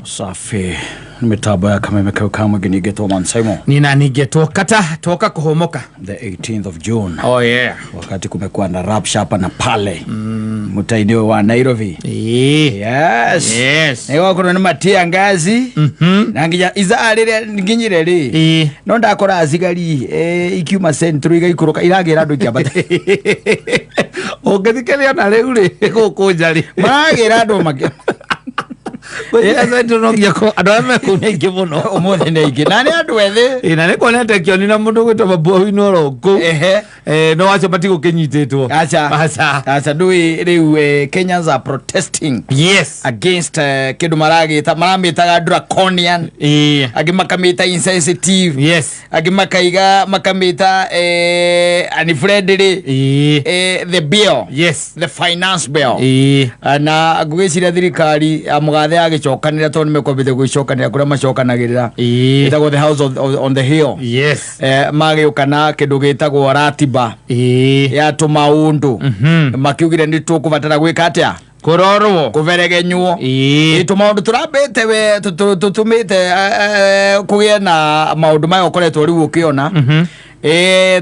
Safi. Mitambo ya Kameme kama ginigeto Mansaimo. Nina nigeto kata toka kuhomoka. The 18th of June. Oh yeah. Wakati kumekuwa na rapsha hapa na pale. Mutainio wa Nairobi. Yes. Yes. Ewa kuna ni matia ngazi. Nangija iza alire nginyireri. Nonda akora azigari ikiuma centro igikuruka iragira ndu kiabata. Ogethikelia na reure kukunjari. Maragira ndu makia. Esa ndonogia ko adome kunenge muno umuthe nenge nani andu ethe ina ne konete kioni na mundu gwitwa babu ino roko no wacho patiko kenyititwo acha ndui riu Kenyans are protesting against kindu maragita maramitaga draconian agimakamita insensitive agimakaiga makamita unfriendly the bill the finance bill na agwiciria thirikari amugathe agicokanira to nimekwambite gwicokanira kuria macokanagirira itagwo the house on the hill magiukana kindu gitagwo ratiba ya tumaundu makiugire ndi tukubatara gwika atia kororwo kuveregenywo tumaundu turambite we tutumite kugia na maundu mayo koretwo riu ukiona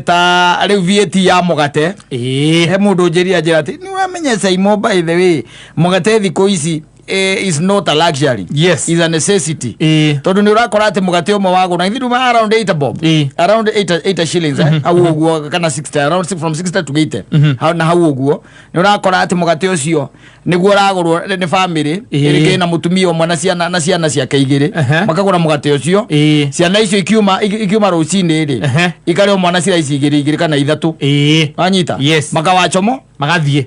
ta riu vieti ya mugate he mundu njiria njira ati ni wamenye Saimo by the way mugate thiko ici is not a luxury. Yes. Is a necessity. Tondu ni urakora ati mugate umwe wago na ithiru around 8 bob. Around 8 shillings au uguo kana 60 around from 60 to 80. Na hau uguo ni urakora ati mugate ucio niguo uragurwo ni family irige na mutumia umwe na ciana ciake igiri makagura mugate ucio ciana icio ikiuma rucini ri ikare mwana cira ici igiri kana ithatu anyita makawachomo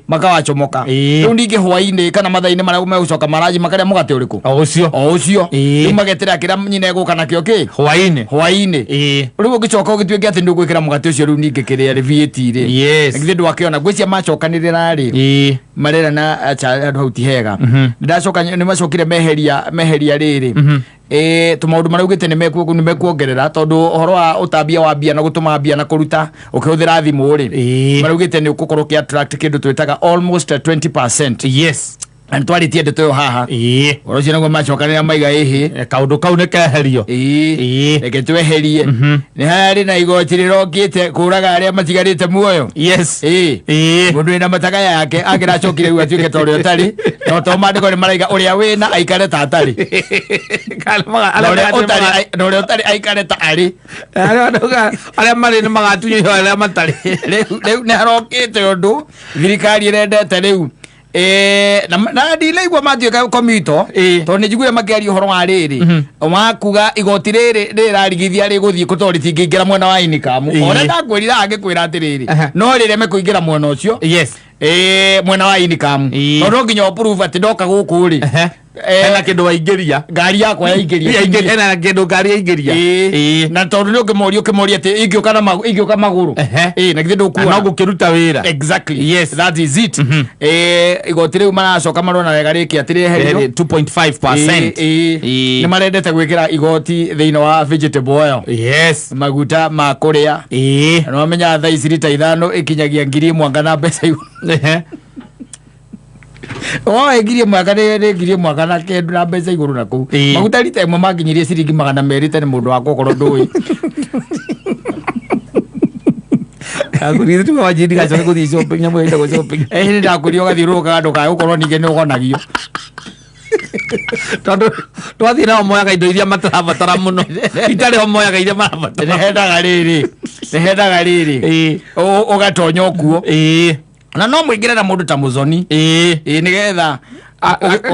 makawachomoka riu ndingi hwaini kana mathaini maria megucoka maraji makaria mugate uriku ucio riu magetera kira nyina eguka nakio ki hwaini riu ugicoka ugitwike ati ndugwikira mugate ucio riu ningi kiria ri VAT ri ngithi ndwakiona gwicia macokanirira ri marera na andu hauti hega ndacoka ni macokire meheria riri tumaundu maraugite ni mekuongerera tondu horo wa utambia wa bia na gutuma bia na kuruta ukihũthira thimu ri maraugite ni ukukorwo ki attract kindu twitaga almost 20%. Antwaritie ndeto haha orocio naguo macokanira maiga kaundu kau ne keherio reke tweherie ni hari na igoti rirokite kuraga aria matigarite muoyo mundu ina mataka yake agiracokire riu atuike torio tari no to mandiko ni maraiga uria wina aikare ta atari no uria utari aikare ta ari aria mari ni magatunyo aria matari riu ni harokite undu thirikari irendete riu na dile igwa mathiuka komito to ni jiguye makiari horo wa riri wakuga igoti riri rirarigithia riguthie kutori tingingira mwena wa inikamu ore ndakwirira angikwira atiriri no rire mekuingira mwena ucio mwena wa inikamu no nginya approve ati ndoka guku ri na kindu waingiria ngari yakwa yaingiria na kindu ngari yaingiria na tondu ni ukimoria ati ingioka maguru na githe ndukuwa no gukiruta wira exactly that is it igoti riu maracoka marona wega riki atiri herio 2.5% ni marendete gwikira igoti thiini wa vegetable oil maguta ma kuria no menya thaa ici lita 5 ikinyagia 1,000 na mbeca igu egirie mwaka ngirie mwaka na kendu na mbeca iguru na kuu maguta lita imwe manginyirie ciringi 200 tene mundu wa gukoro ndui agurithi tu wajidi gacho kuthi shopping nyamwe ita go shopping ni ndakurio gathiruka andu ka gukorwo ninge ni ugonagio tondu twathi na moya ga indo iria matarabatara muno itare ho moya ga iria marabatara nehendaga riri ugatonyo okuo na no mwingire na mundu ta Muthoni nigetha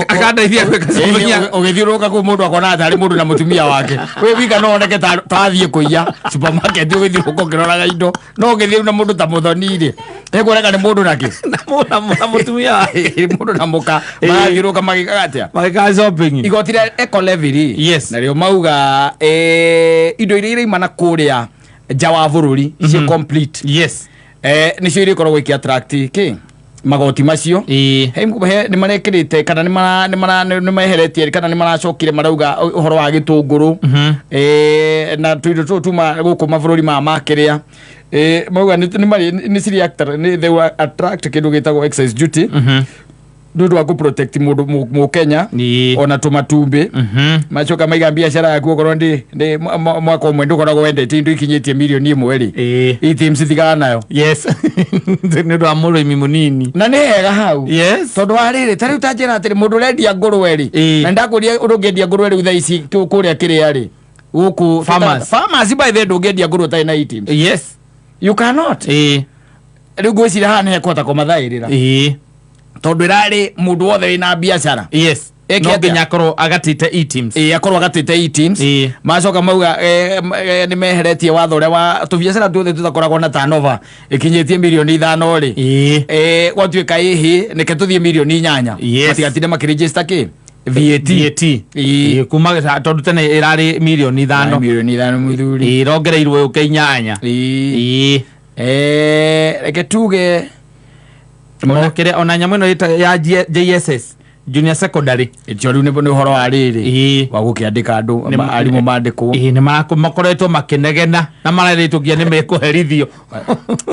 akandeithia gwika sonia ugithiuruka ku mundu akona atari mundu na mutumia wake we wika no oneke tathie kuiya supermarket ugithiuruka ukiroraga indo no ugithiu na mundu ta Muthoni ri egoreka ni mundu nake na mutumia mundu na muka mathiuruka magikaga atia magika shopping igotira eco level na rio mauga indo iria imana kuria jawa bururi ici complete nicio irikorwo iki attract ki magoti macio ni marekirite kana ni maheretie kana ni maracokire marauga uhoro wa gitunguru na tuindo tutuma guku mabururi makiria mauga ni reactor ni they will attract kindu gitagwo excess duty ndu wa ku protect mu Kenya ona tumatumbi machoka maiga biashara yaku okorwo ndi mwaka umwe ndukoragwo wendete indu ikinyitie milioni 1 ri iteams thigana nayo yes ndu amuro imi munini na ni hega hau yes tondu wariri tari utajira atiri mundu rendia ngurwe ri na ndakuria urungendia ngurwe ri utha ici kuria kiria ri uku farmers by the ndungendia ngurwe tai na iteams yes you cannot riu gwicira hana hekota komathairira tondu irari mundu wothe wina biashara yes no nginya korwo agatite e-teams akorwo agatite e-teams macoka mauga ni meheretie watho ria wa tubiashara tuothe tutakoragwo na turnover ikinyitie milioni 5 ri gwatuika ihi nike tuthie milioni 8 matigatinde makiregister ki VAT kuma tondu tene irari milioni 5 muthuri irongereirwe ukinyanya reke tuge kire ona nyamu ino ya JSS junior secondary icio riu ni horo wa riri wa gukiandika andu arimu mandikwo ni makoretwo makinegena na mararitũkia ni mekuherithio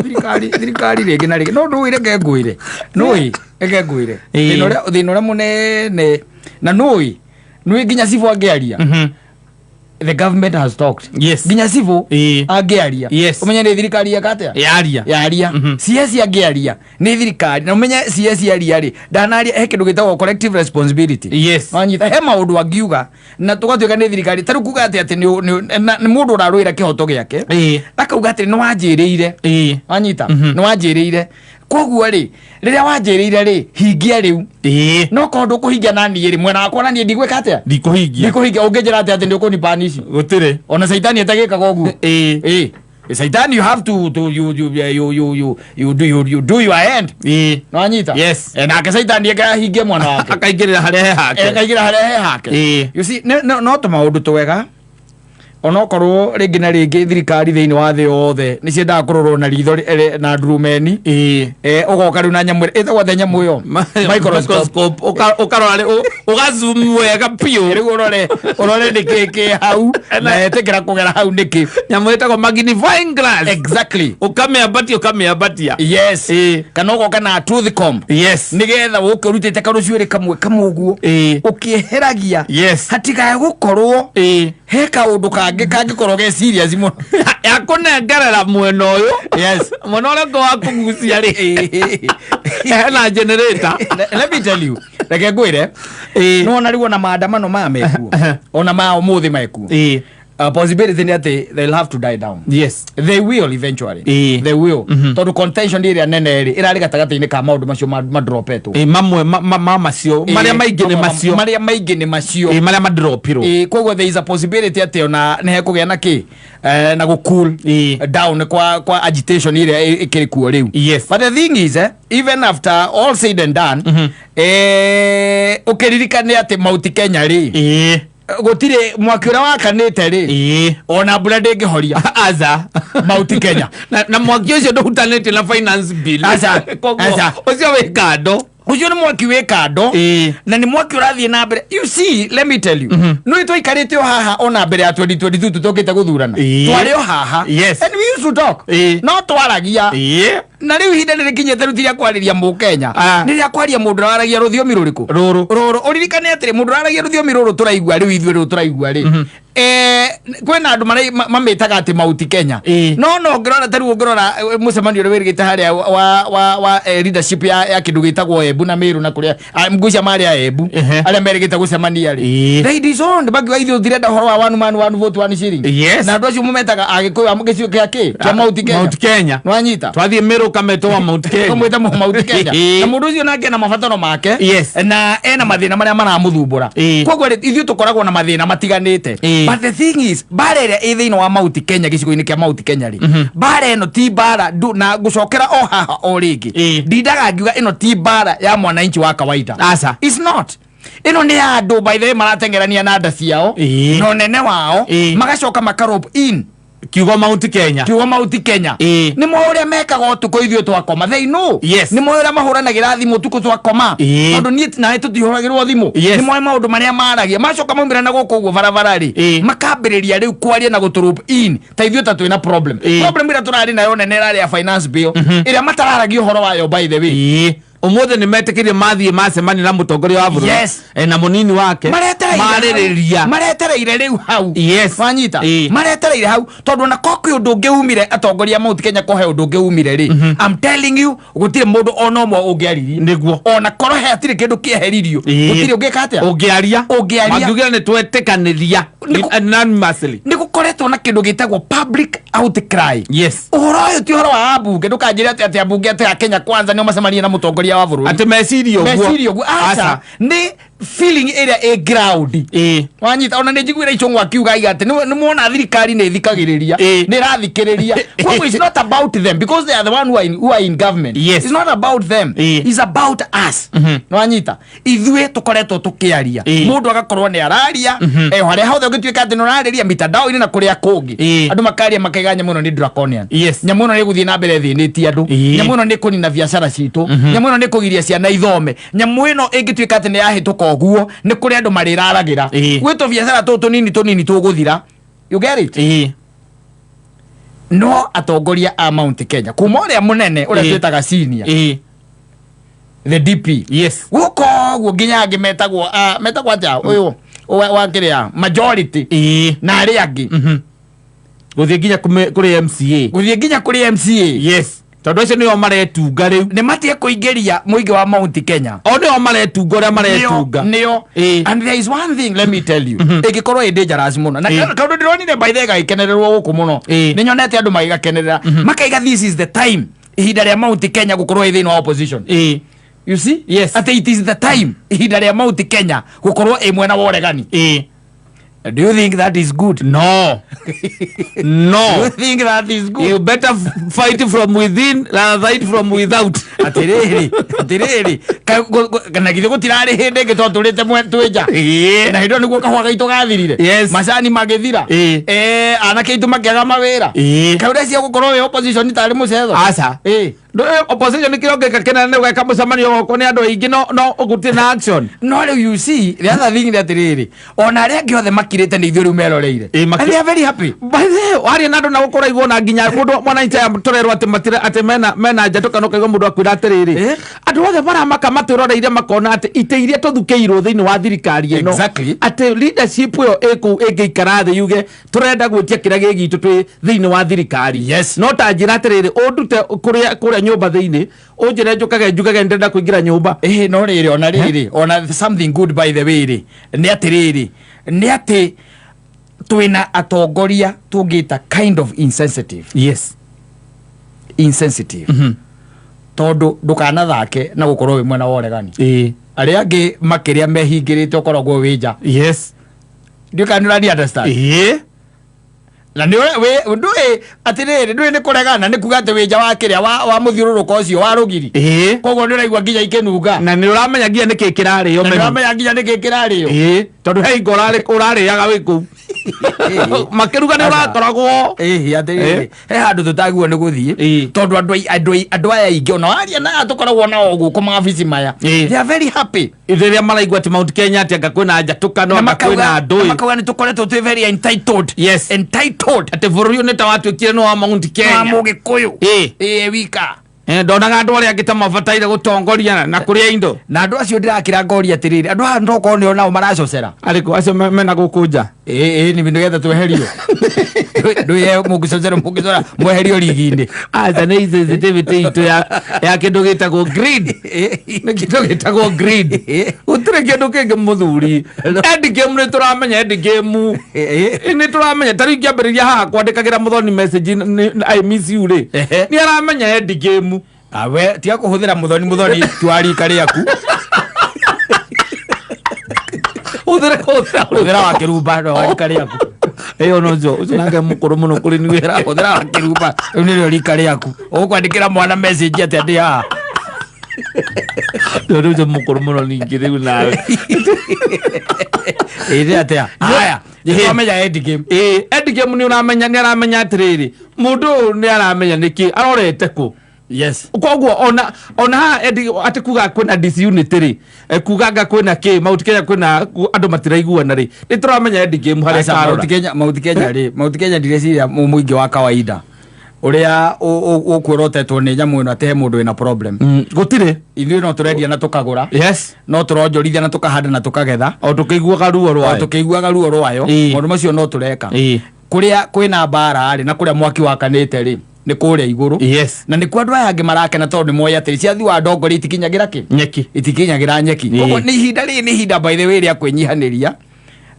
thirikari ringi na ringi no nduire ngengwire nui ngengwire thina munene na nui nginya cibu angiaria the government has talked nginya cibu angiaria umenya ni thirikari yakatea yaria CS angiaria ni thirikari na umenya CS aria ri ndanaria he kindu gitagwo collective responsibility wanyita he maundu angiuga na tugatuika ni thirikari taru kuga ati ni mundu uraruira kihoto giake akauga ati ni wanjiriire wanyita ni wanjiriire koguo ri riria wanjiriire ri hingia riu no kondu kuhingia nani ri mwena wakwa nani ndigweka atia ndikuhingia ungenjera ati ndi ukuni panish gutire ona saitani atagika koguo saitani you have to you do your end no anyita na ke saitani akahingia mwana wake akaingirira haria hake you see no to maundu twega onokorwo ringi na ringi thirikari thiini wa thi yothe ni ciendaga kurorwo na ritho na ndurumeni ugoka riu na nyamu itagwo the nyamu yo microscope ukarora ri ugazoom wega piu riu urore niki hau na etekera kugera hau niki nyamu itagwo magnifying glass exactly ukameabatia yes kana ugoka na tooth comb nigetha ukirutite karucuiri kamwe kamuguo ukieheragia hatigae gukorwo he kaundu kangikorwo ge serious muno yakunengerera mwena uyu mwena uria ngo wakugucia ri na generator let me tell you reke ngwire no na rigo na maandamano maya mekuo ona ma umuthi mekuo possibility ni ati they'll have to die down they will eventually they will tondu contention iria nene ri irari gatagati-ini ka maundu macio madropeto mamwe macio maria maingi ni macio maria madropiro koguo there is a possibility ati ona ne hekugia na ki na go cool down kwa agitation iria ikiri kuo riu but the thing is even after all said and done ukiririkane ati Mount Kenya ri gutire mwaki uria wakanite ri ona mbura ndingihoria aza Mount Kenya na mwaki ucio nduhutanite na finance bill ucio wikando ucio ni mwaki wikando na ni mwaki urathie na mbere you see let me tell you no itwikarite haha ona mbere ya 2022 tutokite guthurana twari o haha and we used to talk no twaragia na riu hinda ni kinyete rutiria kwariria mu Kenya ni ria kwaria mundu aragia ruthiomi ruriku ruru uririkane atiri mundu aragia ruthiomi ruru turaigua riu ithwe ruru turaigua ri kwena andu mamitaga ati Mount Kenya no ngirora taru ngirora mucemanio wirigite haria wa leadership ya kindu gitagwo Embu na Meru na kuria mgucia mari ya Embu aria merigite gucemania ri ladies on bagiwa ithio direnda horo wa one man one vote one shilling na andu acio mumetaga agikuyu amugicio kiake kia Mount Kenya no anyita twathie Meru kametwa Mount Kenya kamweta Mount Kenya na mundu ucio nake na mabataro make na ena mathina maria maramuthumbura koguo ithio tukoragwo na mathina matiganite but the thing is bara ria ithiini wa Mount Kenya gicigo-ini kia Mount Kenya ri bara eno ti bara na gucokera o haha o ringi ndindaga ngiuga ino ti bara ya mwananchi wa kawaida it's not ino ni andu by the way maratengerania na nda ciao no nene wao magacoka makarop in kiugo Mount Kenya ni mo uria mekaga utuko ithio twakoma they know ni mo uria mahuranagira thimu utuko twakoma tondu ni na tutihuragirwo thimu ni mo maundu maria maragia macoka maumira na guku uguo barabara ri makambiriria riu kwaria na guturup in ta ithio tatu ina problem ira turari nayo nene rari ya finance bill iria matararagia uhoro wayo by the way umothe ni metekirie mathie macemani na mutongoria wa buru na munini wake maretereire riu hau wanyita maretereire hau tondu na koki undu ngiumire atongoria Mount Kenya kohe undu ngiumire ri I'm telling you gutire mundu ona umwe ungiariri niguo ona koro he atire kindu kieheririo gutire ungika atia ungiaria mangiugira ni twetekaniria anonymously nigukoretwo na kindu gitagwo public outcry uhoro uyu ti uhoro wa abunge ndukanjire ati abunge ati a Kenya Kwanza ni macemania na mutongoria wa buru ati mecirio guo aca ni feeling area a ground wanyita ona njiguira ichongo akiuga igate ni muona thirikari ni thikagiriria ni rathikiriria kwa it's not about them because they are the one who are in government. It's not about them, it's about us. Wanyita ithue tukoretwo tukiaria mundu agakorwo ni araria haria hothe ugituika ati no araria mitandao ine na kuria kungi andu makaria makeganya muno ni draconian nyamu no ni guthie na mbere thinitie andu nyamu no ni kunina biashara citu nyamu no ni kugiria ciana ithome nyamu ino ingituika ati ni yahituka oguo ni kuri andu mariraragira gwito biashara tunini tuguthira. You get it? No atongoria a Mount Kenya kuma uria munene uria twitaga senior the DP guko guo nginya ngi metagwo atia uyu wa kiria majority na ari angi guthie nginya kuri MCA tondu acio nio maretunga riu ni matie kuingiria muingi wa Mount Kenya nio maretunga uria maretunga nio and there is one thing let me tell you igikorwo dangerous muno na kaundu ndironire by the guy kenererwo guku muno ni nyonete andu magigakenerera makaiga this is the time ihinda ria Mount Kenya gukorwo thini wa opposition you see at it is the time ihinda ria Mount Kenya gukorwo mwena wa uregani do you think that is good? No. Do you think that is good? You better fight from within than fight from without. Atiriri kana githe gutirari hindi ngitonturite mwetuja na hindo niguo kahwa gaitu gathirire macani magithira anake itu makiaga mawira kaure cia gukorwo we opposition tari mucetho aca opposition kirongeka kenene gweka mucemanio goko ni andu aingi no ugutire na action no you see the other thing that atiriri ona ria ngiothe makirite ni ithuĩ rĩu meroreire and they are very happy by the waria na andu na gukora igwo na nginya mundu mwana ita turerwo ati matire ati mena njatuka kaigwo mundu akwira atiriri andu othe baramaka maturoreire makona ati ite iria tuthukeirwo thiini wa thirikari ino ati leadership yo ĩngĩikara thĩ yuge turenda gwitia kĩrĩa gĩgitũ twĩ thiini wa thirikari no ta njĩra atiriri undute kuria nyumba thiini unjire njukage ndenda kuingira nyumba no rĩrĩ ona something good by the way ni atiriri ni ati twina atongoria tungita kind of insensitive tondu ndukana thake na gukorwo we mwena wa uregani aria angi makiria mehingirite ukoragwo wija ndikanira ni understand na ni we ndu atiriri ndu ni kuregana ni kuga ati wija wa kiria wa muthiururuko ucio wa rugiri koguo ni uraigwa nginya ikinuga na ni uramenya nginya niki kirario meno uramenya nginya niki kirario tondu he ingorare urariaga wiku makiruga ni urakoragwo atiriri he handu tutaguo ni guthie tondu andu aya ingi ona waria na tukoragwo na ogu kuma office maya they are very happy itheria maraigwa ati Mount Kenya ati anga kwina njatukano anga kwina ndui makauga ni tukoretwo twi very entitled ati bururi ni ta watuikire no wa Mount Kenya mugikuyu wika ndonaga andu aria angĩ ta mabataire gutongoria na kuria indo na andu acio ndirakira ngoria atiriri andu aya ndoko nio nao maracocera ariko acio mena gukunja ni bindu getha tweherio nduye mugicocera mweherio ligi-ini aca ni sensitivity itu ya kindu gitagwo greed ni kindu gitagwo greed utire kindu kingi muthuri endgame ni turamenya endgame ni turamenya tari kiambiriria haha kwandikagira muthoni message I miss you ri ni aramenya endgame awe tia kuhuthira muthoni twari kari yaku uthira wa kirumba wa kari yaku onozo ucinange mukuru muno kuri ni wira uthira wa kirumba ni rio rikari yaku ukwandikira mwana message ati ndi ha ndio mukuru muno ningi riu nawe atia haya ndimenya endgame ni uramenya ni aramenya atiriri mundu ni aramenya niki arorete ku koguo ona ati kuga kwina disunity ri kuga kwina ki Mount Kenya kwina andu matiraiguana ri ni turamenya endgame haria karora Mount Kenya ri Mount Kenya direciria muingi wa kawaida uria ukwirotetwo ni nyamu ino ate mundu ina problem gutire ithuĩ no turendia na tukagura yes no turonjorithia na tukahanda na tukagetha o tukiguaga ruo rwayo maundu macio no tureka kuria kwina mbara ri na kuria mwaki wakanite ri ni kuria iguru yes na ni kwa andu aya angi marakena tondu ni moya atiri ciathi wa ndongori itikinyagira ki nyeki itikinyagira nyeki koguo ni ihinda ri ni ihinda by the way ria kwinyihaniria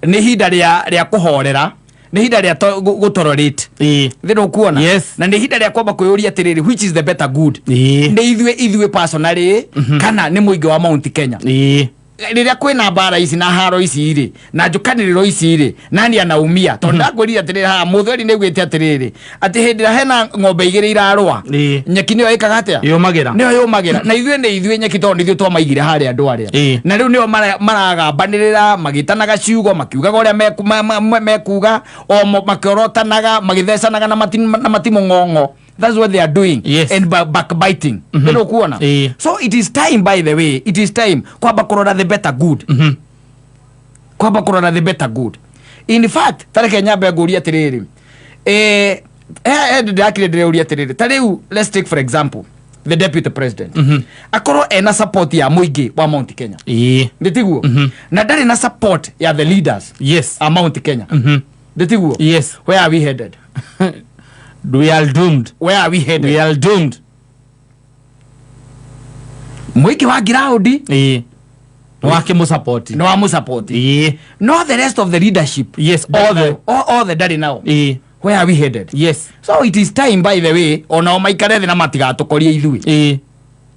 ni ihinda ria kuhorera ni ihinda ria gutororate thiru kuona yes na ni ihinda ria kwamba kuyuria atiriri which is the better good ni ithuĩ personally kana ni muingi wa Mount Kenya riria kwina mbara ici na haro ici ri na njukaniriro ici ri nani anaumia tondu ndagwirire atiriri ha mutheri ni gwite atiriri ati hindira hena ng'ombe igiri irarwa nyeki niyo ikaga atia yumagira na ithuĩ nyeki tondu ithuĩ twamaigire haria andu aria na riu niyo maragambanirira magitanaga ciugo makiugaga uria mekuga o makiorotanaga magithecanaga na matimu ng'ong'o. That's what they are doing and backbiting. Ndio kuona. So it is time, by the way, it is time kwamba kurora the better good. Kwamba kurora the better good. In fact, tareke nyambe nguria tiriri. Ndakire ndiruria tiriri. Tariu, let's take for example the deputy president. Akoro ena support ya muingi wa Mount Kenya. Nditiguo. Na ndari na support ya the leaders. Yes. A Mount Kenya. Nditiguo. Yes. Where are we headed? We are doomed. Where are we headed? We are doomed. Mwiki wa ground wake musupport. No wa musupport. No the rest of the leadership. Yes, all the daddy now. Where are we headed? Yes. So it is time, by the way, ona maikare thina matigatukorie ithui.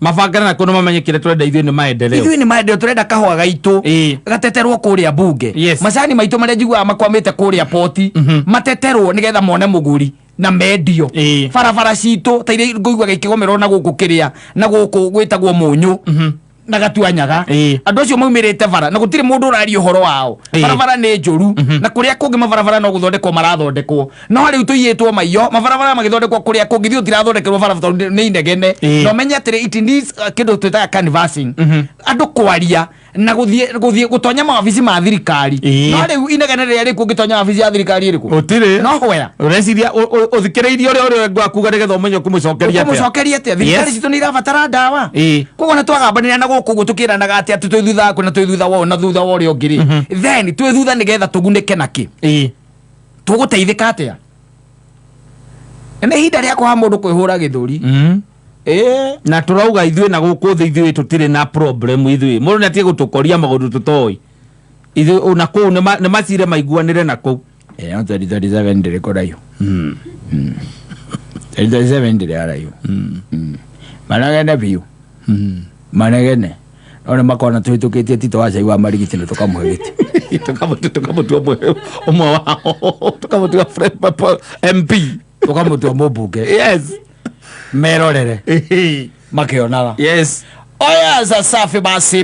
Mabangana na kuno mamenye kile turenda ithui ni maendeleo. Ithui ni maendeleo turenda kahwa gaitu. Gateterwo kuria bunge. Macani maitu maria njiguaga makwamite kuria poti. Mateterwo nigetha mone muguri na mendio. Barabara citu ta iria ngoigwa gikigomerwo na guku kiria na guku gwitagwo munyu. Na gatuanyaga andu acio maumirite bara na gutire mundu urari uhoro wao barabara ni njuru na kuria kungi mabarabara no guthondekwo marathondekwo no riu tuyitwo maiyo mabarabara magithondekwo kuria kungi thio tirathondekerwo barabara ni inegene no menye atire it needs kindu twitaga canvassing andu kwaria na guthie gutonya mawabici ma thirikari no riu inegene ria riku ngitonya wabici ya thirikari iriku utire no hwera ureciria uthikireirie uria ngwakuga nigetha umenye kumucokeria atia thirikari citu ni irabatara ndawa koguo na twagambanira na guku gutukiranaga ati twi thutha ku na twi thutha wo na thutha wo ri ongiri then twi thutha nigetha tugunike naki tuguteithika atia ene hinda ria kwa mundu kwihura githuri na turauga ithui na guku thi ithui tutire na problem ithui mundu natie gutukoria magundu tutoi ithui ona ku ne macire maiguanire na ku 37 ndire korayo 37 ndire arayo managene biu manegene ona makona twitukitie tito wa caiwa marigiti na tukamuhe giti tukamutua umwe wao tukamutua MP tukamutua mbunge yes merorere makionaga yes oya za safi basi